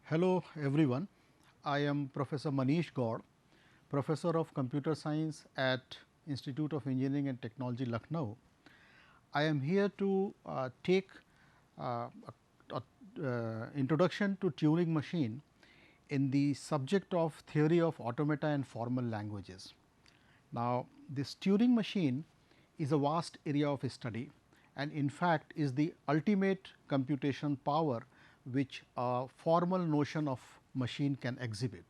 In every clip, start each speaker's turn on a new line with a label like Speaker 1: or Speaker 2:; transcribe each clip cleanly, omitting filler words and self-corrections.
Speaker 1: Hello everyone, I am Professor Manish Gaur, Professor of Computer Science at Institute of Engineering and Technology, Lucknow. I am here to take introduction to Turing machine in the subject of theory of automata and formal languages. Now, this Turing machine is a vast area of study and in fact, is the ultimate computation power which a formal notion of machine can exhibit.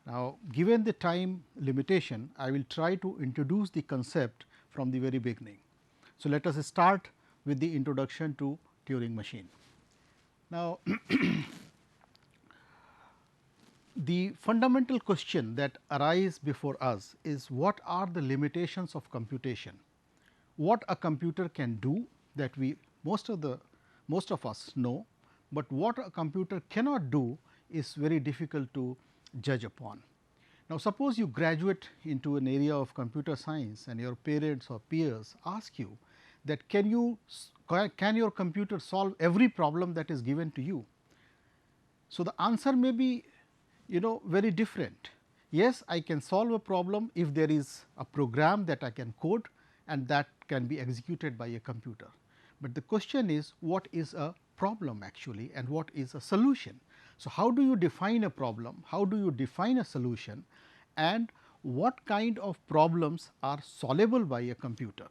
Speaker 1: Now, given the time limitation, I will try to introduce the concept from the very beginning. So, let us start with the introduction to Turing machine. Now, the fundamental question that arise before us is what are the limitations of computation? What a computer can do that we most of us know, but what a computer cannot do is very difficult to judge upon. Now, suppose you graduate into an area of computer science and your parents or peers ask you that can your computer solve every problem that is given to you? So, the answer may be very different. Yes, I can solve a problem if there is a program that I can code and that can be executed by a computer. But the question is what is a problem actually and what is a solution. So, how do you define a problem, how do you define a solution and what kind of problems are solvable by a computer.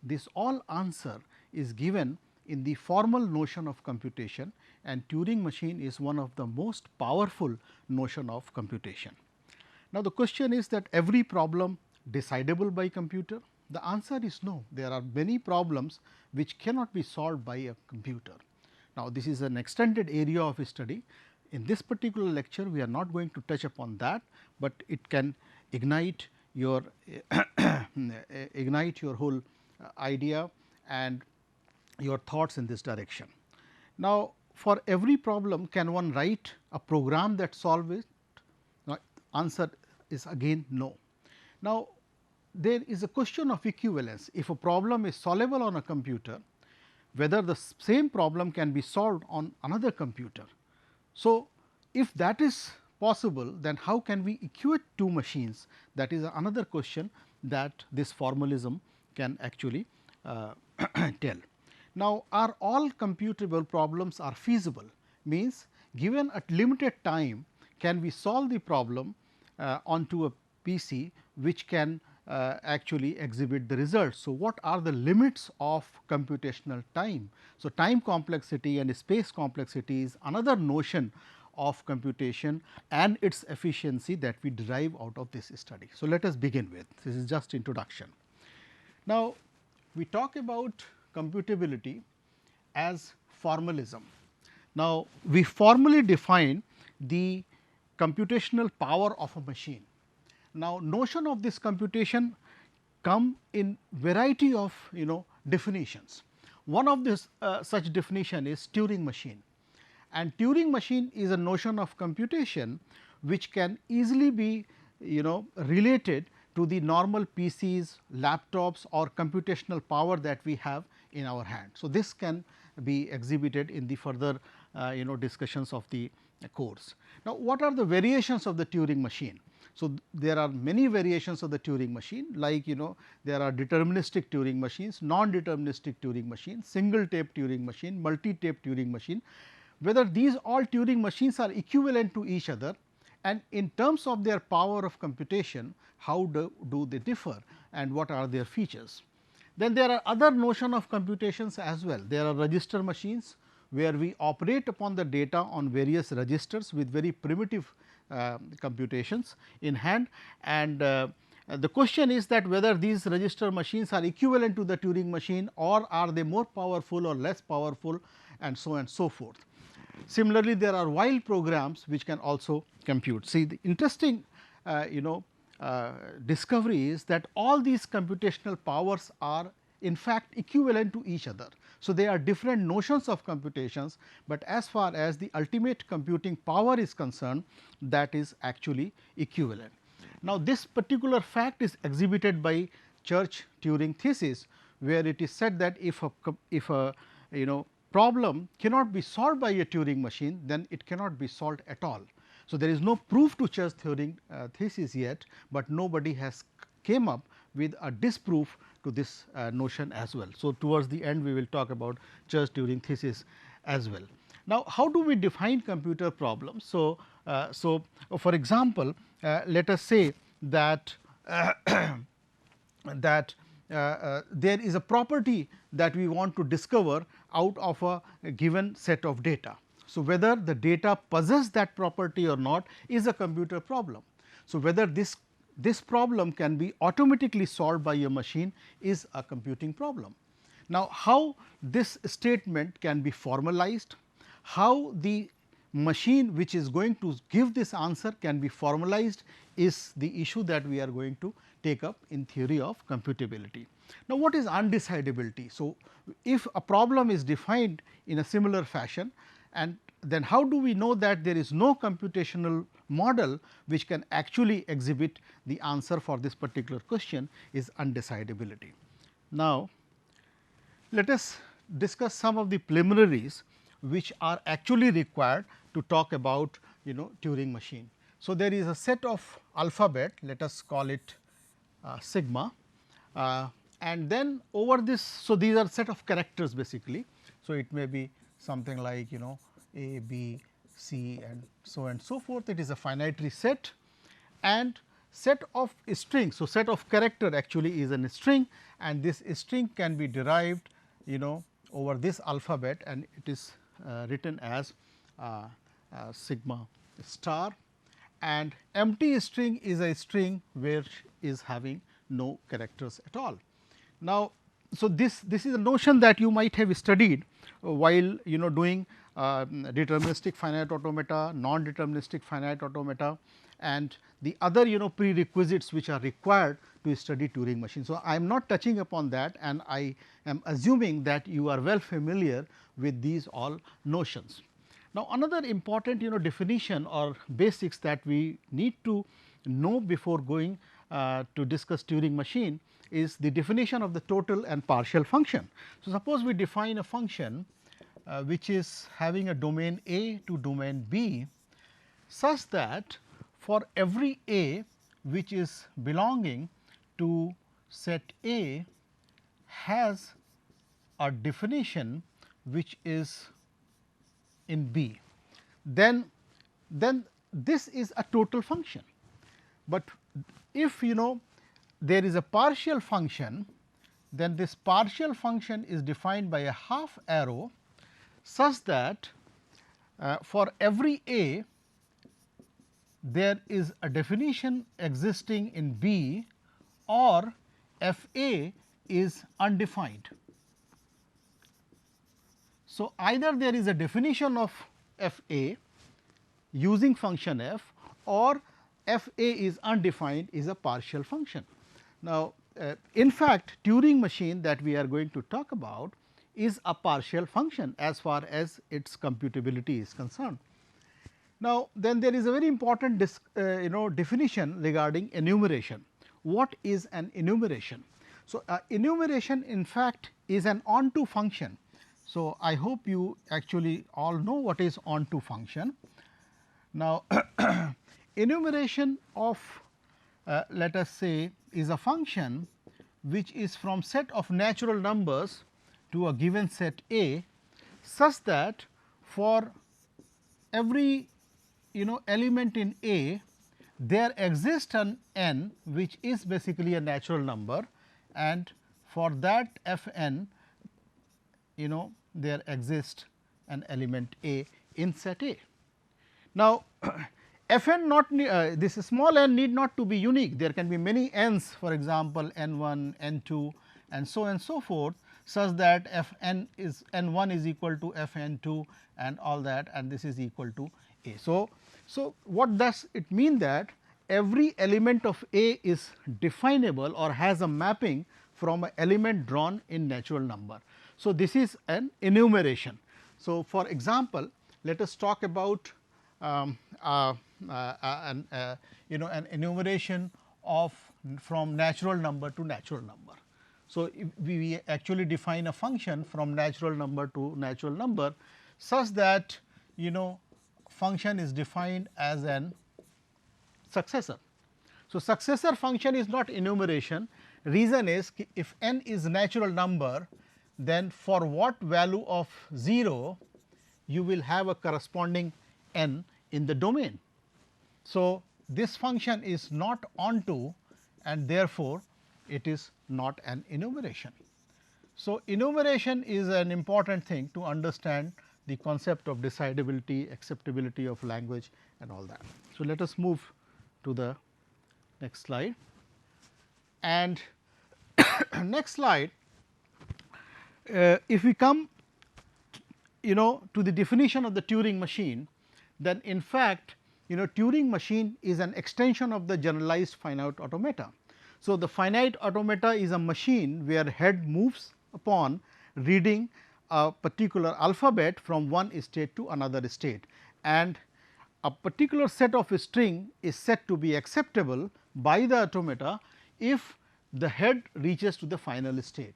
Speaker 1: This all answer is given in the formal notion of computation and Turing machine is one of the most powerful notion of computation. Now, the question is that every problem decidable by computer? The answer is no, there are many problems which cannot be solved by a computer. Now, this is an extended area of study. In this particular lecture, we are not going to touch upon that, but it can ignite your ignite your whole idea and your thoughts in this direction. Now, for every problem can one write a program that solve it? Now, answer is again no. Now, there is a question of equivalence. If a problem is solvable on a computer, whether the same problem can be solved on another computer. So, if that is possible, then how can we equate two machines? That is another question that this formalism can actually tell. Now, are all computable problems are feasible? Means given a limited time, can we solve the problem onto a PC which can actually exhibit the results. So, what are the limits of computational time? So, time complexity and space complexity is another notion of computation and its efficiency that we derive out of this study. So, let us begin with this is just introduction. Now, we talk about computability as formalism. Now, we formally define the computational power of a machine. Now, notion of this computation come in variety of definitions. One of this such definition is Turing machine, and Turing machine is a notion of computation which can easily be related to the normal PCs, laptops or computational power that we have in our hand. So, this can be exhibited in the further discussions of the course. Now, what are the variations of the Turing machine? So, there are many variations of the Turing machine like there are deterministic Turing machines, non-deterministic Turing machines, single tape Turing machine, multi-tape Turing machine. Whether these all Turing machines are equivalent to each other and in terms of their power of computation, how do they differ and what are their features. Then there are other notion of computations as well. There are register machines where we operate upon the data on various registers with very primitive computations in hand and the question is that whether these register machines are equivalent to the Turing machine or are they more powerful or less powerful and so on and so forth. Similarly, there are while programs which can also compute. See, the interesting discovery is that all these computational powers are in fact equivalent to each other. So, they are different notions of computations, but as far as the ultimate computing power is concerned, that is actually equivalent. Now, this particular fact is exhibited by Church Turing thesis, where it is said that if a problem cannot be solved by a Turing machine, then it cannot be solved at all. So, there is no proof to Church Turing thesis yet, but nobody has came up with a disproof to this notion as well. So, towards the end we will talk about Church Turing thesis as well. Now, how do we define computer problems? So, for example, let us say that that there is a property that we want to discover out of a given set of data. So, whether the data possess that property or not is a computer problem. So, whether this problem can be automatically solved by a machine is a computing problem. Now, how this statement can be formalized, how the machine which is going to give this answer can be formalized is the issue that we are going to take up in theory of computability. Now, what is undecidability? So, if a problem is defined in a similar fashion, and then how do we know that there is no computational model which can actually exhibit the answer for this particular question is undecidability. Now, let us discuss some of the preliminaries which are actually required to talk about Turing machine. So, there is a set of alphabet, let us call it sigma, and then over this. So, these are set of characters basically. So, it may be something like A, B, C and so forth. It is a finitary set and set of strings. So, set of character actually is a string, and this string can be derived over this alphabet, and it is written as sigma star, and empty string is a string which is having no characters at all. Now, so this is a notion that you might have studied while doing deterministic finite automata, non-deterministic finite automata, and the other prerequisites which are required to study Turing machine. So, I am not touching upon that, and I am assuming that you are well familiar with these all notions. Now, another important definition or basics that we need to know before going to discuss Turing machine is the definition of the total and partial function. So, suppose we define a function which is having a domain A to domain B such that for every A which is belonging to set A has a definition which is in B, then this is a total function. But if there is a partial function, then this partial function is defined by a half arrow such that for every A there is a definition existing in B, or f A is undefined. So, either there is a definition of f A using function f, or f A is undefined is a partial function. Now, in fact, Turing machine that we are going to talk about is a partial function as far as its computability is concerned. Now, then there is a very important definition regarding enumeration. What is an enumeration? So, enumeration in fact is an onto function. So, I hope you actually all know what is onto function. Now, enumeration of let us say is a function which is from set of natural numbers to a given set A, such that for every element in A there exists an n which is basically a natural number, and for that f n there exists an element A in set A. Now, f n not this small n need not to be unique, there can be many n's, for example, n 1, n 2 and so forth, such that f n is n 1 is equal to f n 2 and all that, and this is equal to A. So, what does it mean? That every element of A is definable or has a mapping from an element drawn in natural number. So, this is an enumeration. So, for example, let us talk about an enumeration of from natural number to natural number. So, if we actually define a function from natural number to natural number such that function is defined as an successor. So, successor function is not enumeration. Reason is if n is natural number, then for what value of 0 you will have a corresponding n in the domain. So, this function is not onto and therefore, it is not an enumeration. So, enumeration is an important thing to understand the concept of decidability, acceptability of language and all that. So, let us move to the next slide. And next slide, if we come to the definition of the Turing machine, then in fact Turing machine is an extension of the generalized finite automata. So, the finite automata is a machine where head moves upon reading a particular alphabet from one state to another state, and a particular set of string is said to be acceptable by the automata if the head reaches to the final state.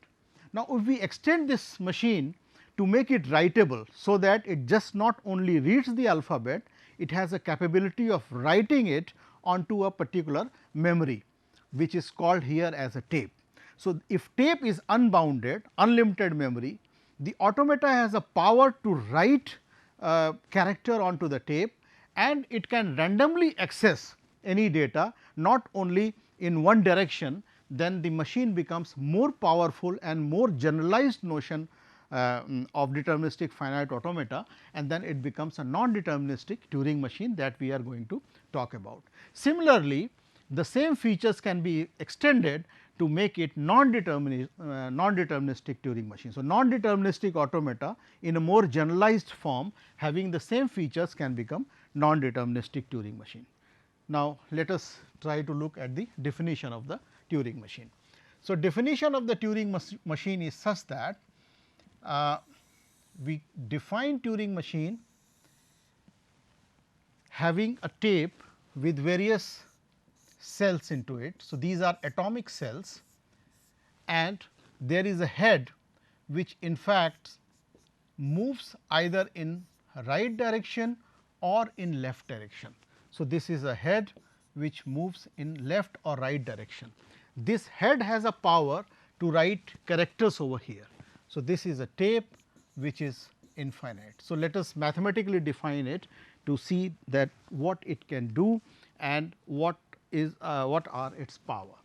Speaker 1: Now, if we extend this machine to make it writable, so that it just not only reads the alphabet, it has a capability of writing it onto a particular memory, which is called here as a tape. So, if tape is unbounded, unlimited memory, the automata has a power to write character onto the tape, and it can randomly access any data not only in one direction, then the machine becomes more powerful and more generalized notion of deterministic finite automata, and then it becomes a non-deterministic Turing machine that we are going to talk about. Similarly, the same features can be extended to make it non-deterministic Turing machine. So, non-deterministic automata in a more generalized form having the same features can become non-deterministic Turing machine. Now, let us try to look at the definition of the Turing machine. So, definition of the Turing machine is such that we define Turing machine having a tape with various cells into it. So, these are atomic cells, and there is a head which in fact moves either in right direction or in left direction. So, this is a head which moves in left or right direction. This head has a power to write characters over here. So, this is a tape which is infinite. So, let us mathematically define it to see that what it can do and what are its power.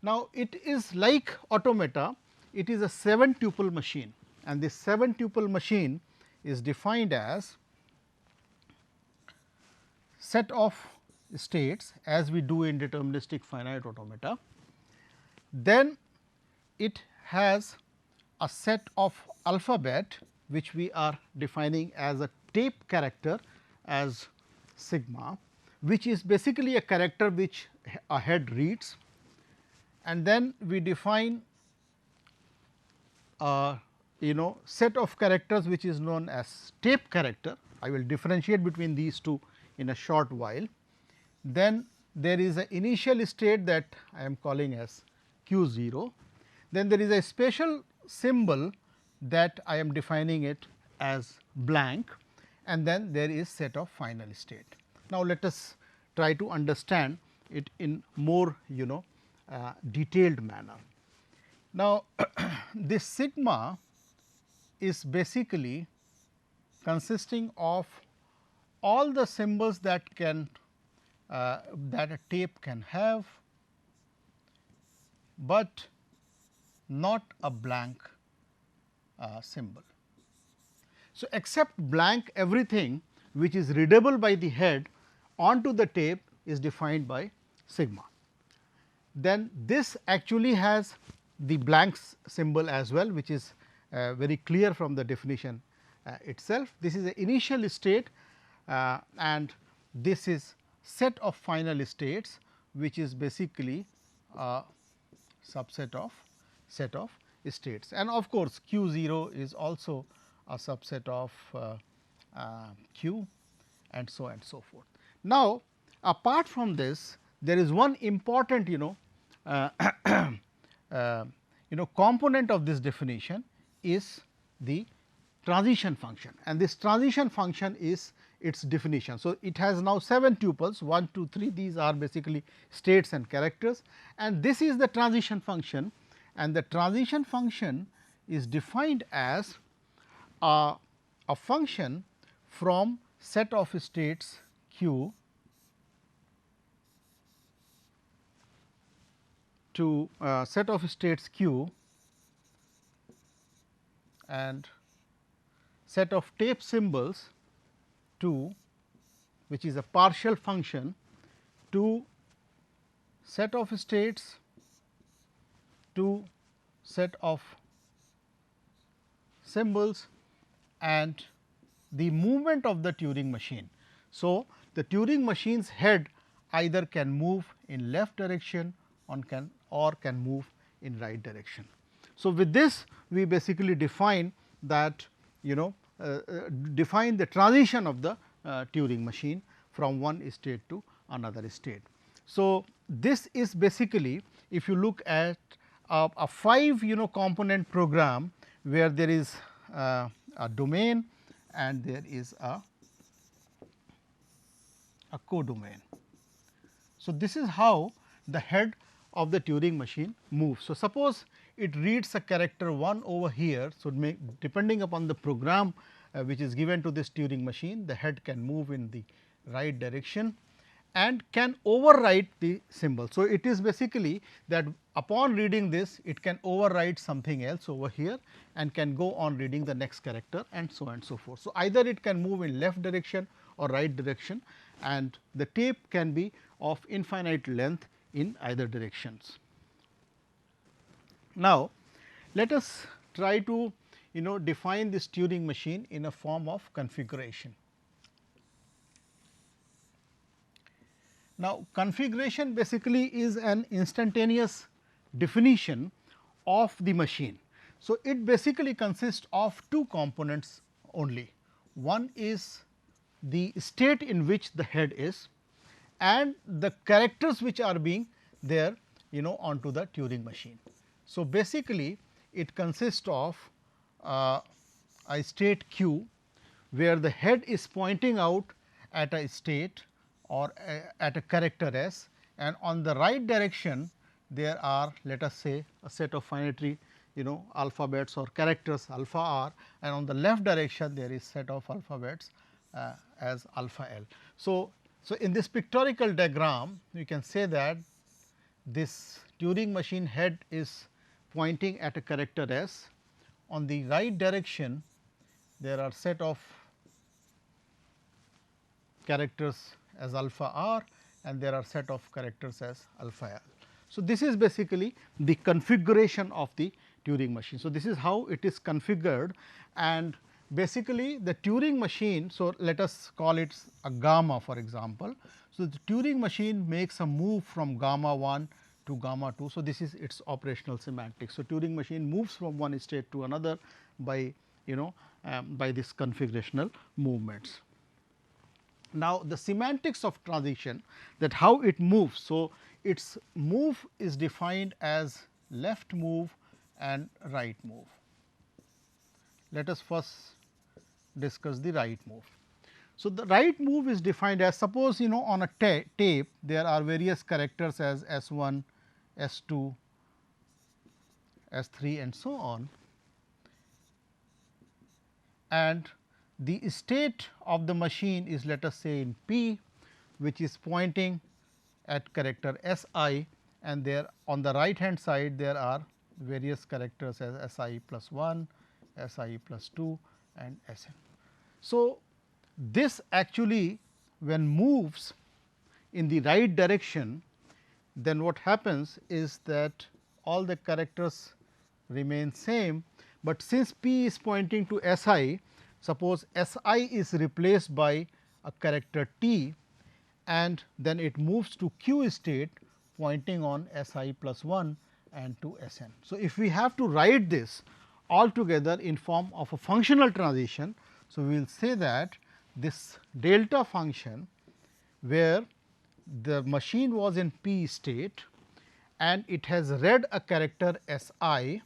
Speaker 1: Now, it is like automata, it is a 7 tuple machine, and this 7 tuple machine is defined as set of states as we do in deterministic finite automata. Then it has a set of alphabet which we are defining as a tape character as sigma, which is basically a character which a head reads, and then we define a set of characters which is known as tape character. I will differentiate between these two in a short while. Then there is an initial state that I am calling as q 0. Then there is a special symbol that I am defining it as blank, and then there is set of final state. Now, let us try to understand it in more detailed manner. Now, this sigma is basically consisting of all the symbols that can that a tape can have, but not a blank symbol. So, except blank, everything which is readable by the head onto the tape is defined by sigma. Then this actually has the blank symbol as well, which is very clear from the definition itself. This is the initial state, and this is set of final states, which is basically a subset of set of states, and of course, q 0 is also a subset of q, and so forth. Now, apart from this, there is one important component of this definition is the transition function, and this transition function is its definition. So, it has now 7 tuples 1, 2, 3, these are basically states and characters, and this is the transition function, and the transition function is defined as a function from set of states q to set of states q and set of tape symbols to, which is a partial function, to set of states to set of symbols and the movement of the Turing machine. So, the Turing machine's head either can move in left direction or can move in right direction. So, with this we basically define that define the transition of the Turing machine from one state to another state. So, this is basically, if you look at a 5 component program where there is a domain and there is a codomain. So, this is how the head of the Turing machine moves. So, suppose it reads a character 1 over here. So, depending upon the program which is given to this Turing machine, the head can move in the right direction and can overwrite the symbol. So, it is basically that upon reading this, it can overwrite something else over here and can go on reading the next character and so on and so forth. So, either it can move in left direction or right direction, and the tape can be of infinite length in either directions. Now, let us try to define this Turing machine in a form of configuration. Now, configuration basically is an instantaneous definition of the machine. So, it basically consists of 2 components only. One is the state in which the head is and the characters which are being there onto the Turing machine. So, basically it consists of a state q where the head is pointing out at a state or at a character s, and on the right direction there are, let us say, a set of finitary alphabets or characters alpha r, and on the left direction there is set of alphabets as alpha l. So, in this pictorial diagram you can say that this Turing machine head is pointing at a character s. On the right direction there are set of characters as alpha r and there are set of characters as alpha l. So, this is basically the configuration of the Turing machine. So, this is how it is configured, and basically the Turing machine. So, let us call it a gamma for example. So, the Turing machine makes a move from gamma 1 to gamma 2. So, this is its operational semantics. So, Turing machine moves from one state to another by by this configurational movements. Now, the semantics of transition, that how it moves. So, its move is defined as left move and right move. Let us first discuss the right move. So, the right move is defined as, suppose on a tape there are various characters as S1, S2, S3 and so on, and the state of the machine is, let us say, in P, which is pointing at character S I, and there on the right hand side there are various characters as S I plus 1, S I plus 2 and S n. So, this actually when moves in the right direction, then what happens is that all the characters remain same, but since P is pointing to S I, suppose S I is replaced by a character T and then it moves to Q state pointing on S I plus 1 and to S n. So, if we have to write this all together in form of a functional transition, so we will say that this delta function where the machine was in P state and it has read a character S I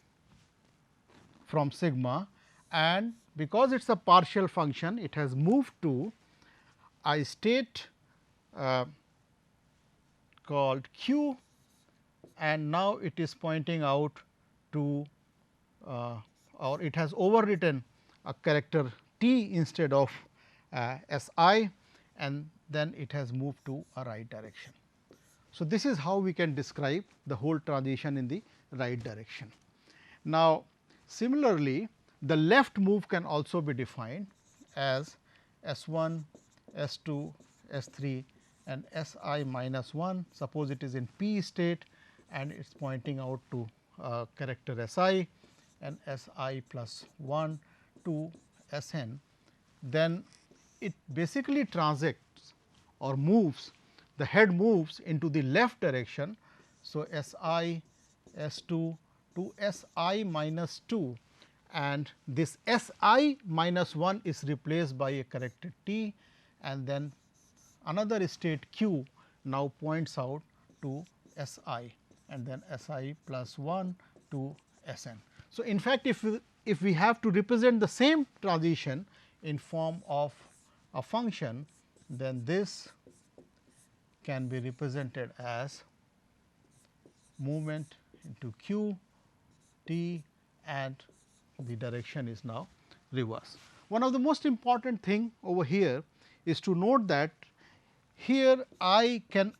Speaker 1: from sigma, and because it is a partial function, it has moved to a state called q, and now it is pointing out to or it has overwritten a character t instead of S I, and then it has moved to a right direction. So, this is how we can describe the whole transition in the right direction. Now, similarly, the left move can also be defined as S 1, S 2, S 3 and S I minus 1. Suppose it is in p state and it is pointing out to character S I and S I plus 1 to S n, then it basically transacts or moves, the head moves into the left direction. So, S I, S 2 to S I minus 2, and this S I minus 1 is replaced by a character t, and then another state q now points out to S I, and then S I plus 1 to S n. So, in fact, if we have to represent the same transition in form of a function, then this can be represented as movement into q t, and the direction is now reverse. One of the most important thing over here is to note that here I can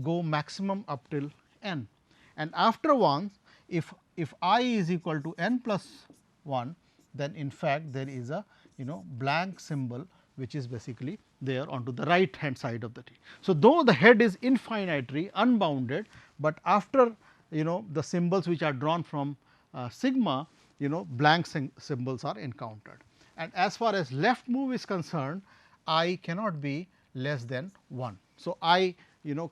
Speaker 1: go maximum up till n, and after one, if I is equal to n plus 1, then in fact there is a blank symbol which is basically there onto the right hand side of the t. So, though the head is infinitely unbounded, but after the symbols which are drawn from sigma, blank symbols are encountered. And as far as left move is concerned, I cannot be less than 1. So, I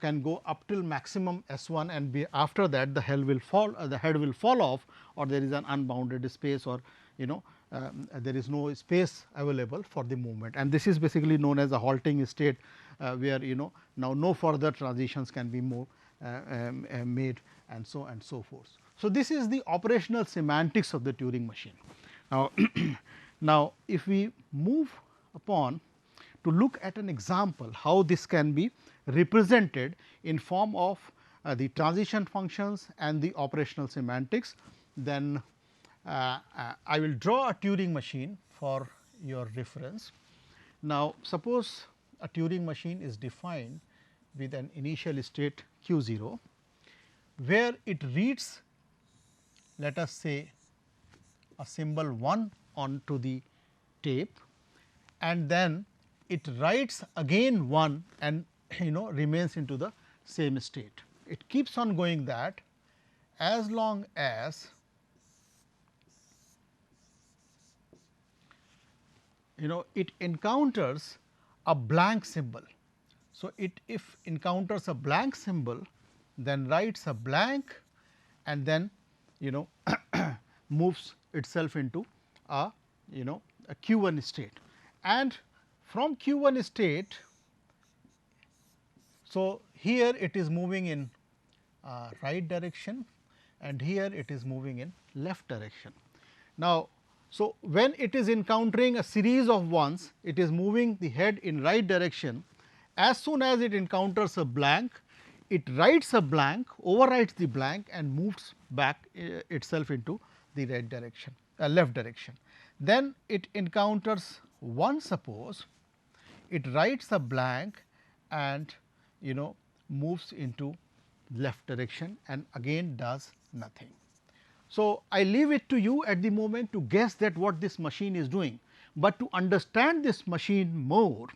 Speaker 1: can go up till maximum S 1, and be after that the head will fall off, or there is an unbounded space, or there is no space available for the movement, and this is basically known as a halting state, where now no further transitions can be made, and so forth. So, this is the operational semantics of the Turing machine. Now, now if we move upon to look at an example how this can be represented in form of the transition functions and the operational semantics, then I will draw a Turing machine for your reference. Now, suppose a Turing machine is defined with an initial state q 0, where it reads, let us say, a symbol 1 onto the tape, and then it writes again 1 and remains into the same state. It keeps on going that as long as it encounters a blank symbol. So, it if encounters a blank symbol, then writes a blank, and then moves itself into a a q 1 state, and from q 1 state. So, here it is moving in right direction, and here it is moving in left direction. Now, so when it is encountering a series of ones, it is moving the head in right direction. As soon as it encounters a blank, it writes a blank, overwrites the blank, and moves back itself into the right direction, left direction. Then it encounters 1, suppose it writes a blank and moves into left direction, and again does nothing. So, I leave it to you at the moment to guess that what this machine is doing, but to understand this machine more,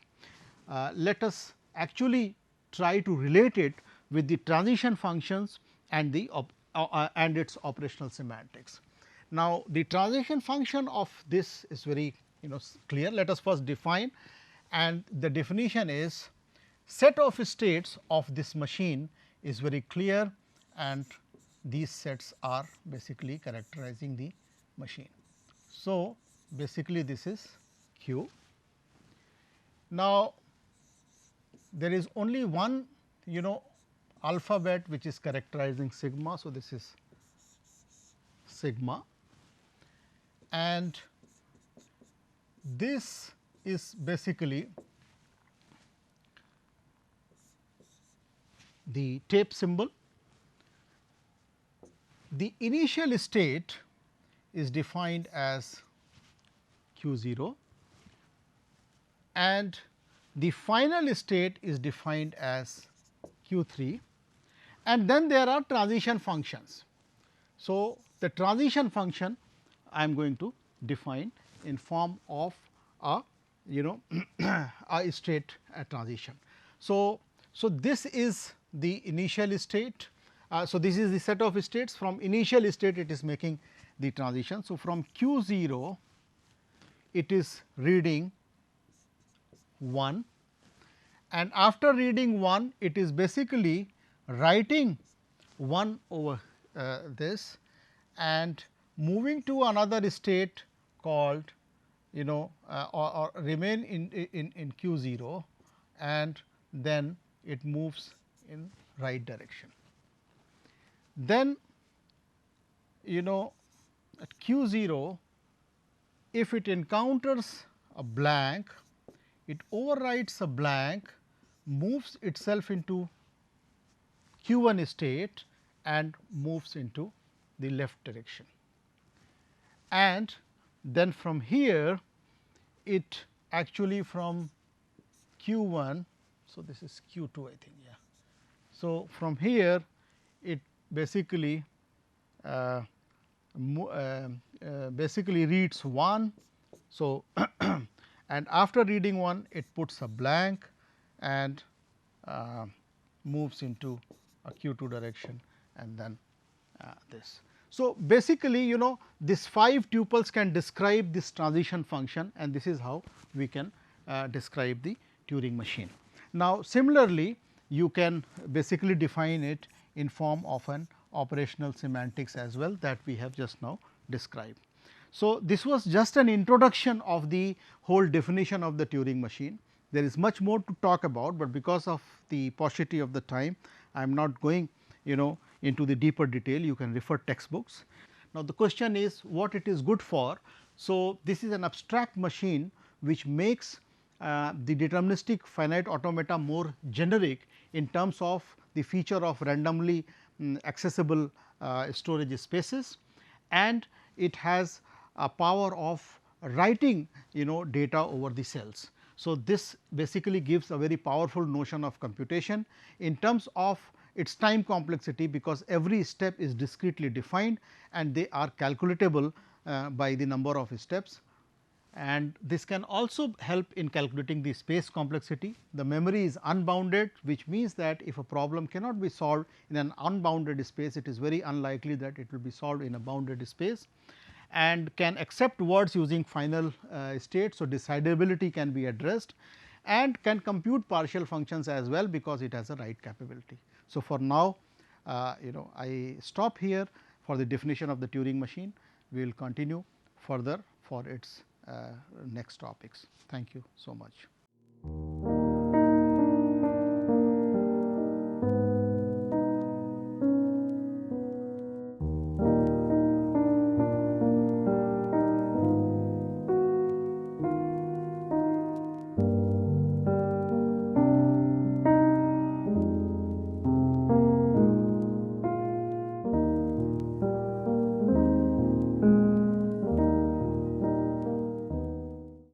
Speaker 1: let us actually try to relate it with the transition functions and the and its operational semantics. Now, the transition function of this is very clear. Let us first define, and the definition is set of states of this machine is very clear, and these sets are basically characterizing the machine. So, basically this is q. Now, there is only one alphabet which is characterizing sigma. So, this is sigma, and this is basically the tape symbol. The initial state is defined as q 0 and the final state is defined as q 3, and then there are transition functions. So, the transition function I am going to define in form of a a state transition. So, this is the initial state. So, this is the set of states. From initial state it is making the transition. So, from q 0 it is reading 1, and after reading 1 it is basically writing 1 over this and moving to another state called or remain in q 0, and then it moves in right direction. Then at q 0, if it encounters a blank, it overwrites a blank, moves itself into q 1 state and moves into the left direction. And then from here it actually from q 1, so this is q 2 I think, yeah. So, from here it basically basically reads 1. So, and after reading 1 it puts a blank and moves into a q 2 direction, and then this. So, basically these 5 tuples can describe this transition function, and this is how we can describe the Turing machine. Now, similarly you can basically define it in form of an operational semantics as well that we have just now described. So, this was just an introduction of the whole definition of the Turing machine. There is much more to talk about, but because of the paucity of the time I am not going into the deeper detail. You can refer textbooks. Now, the question is what it is good for. So, this is an abstract machine which makes the deterministic finite automata more generic in terms of the feature of randomly accessible storage spaces, and it has a power of writing data over the cells. So, this basically gives a very powerful notion of computation in terms of its time complexity, because every step is discretely defined and they are calculatable by the number of steps, and this can also help in calculating the space complexity. The memory is unbounded, which means that if a problem cannot be solved in an unbounded space, it is very unlikely that it will be solved in a bounded space, and can accept words using final state. So, decidability can be addressed and can compute partial functions as well, because it has a write capability. So, for now I stop here for the definition of the Turing machine. We will continue further for its next topics. Thank you so much.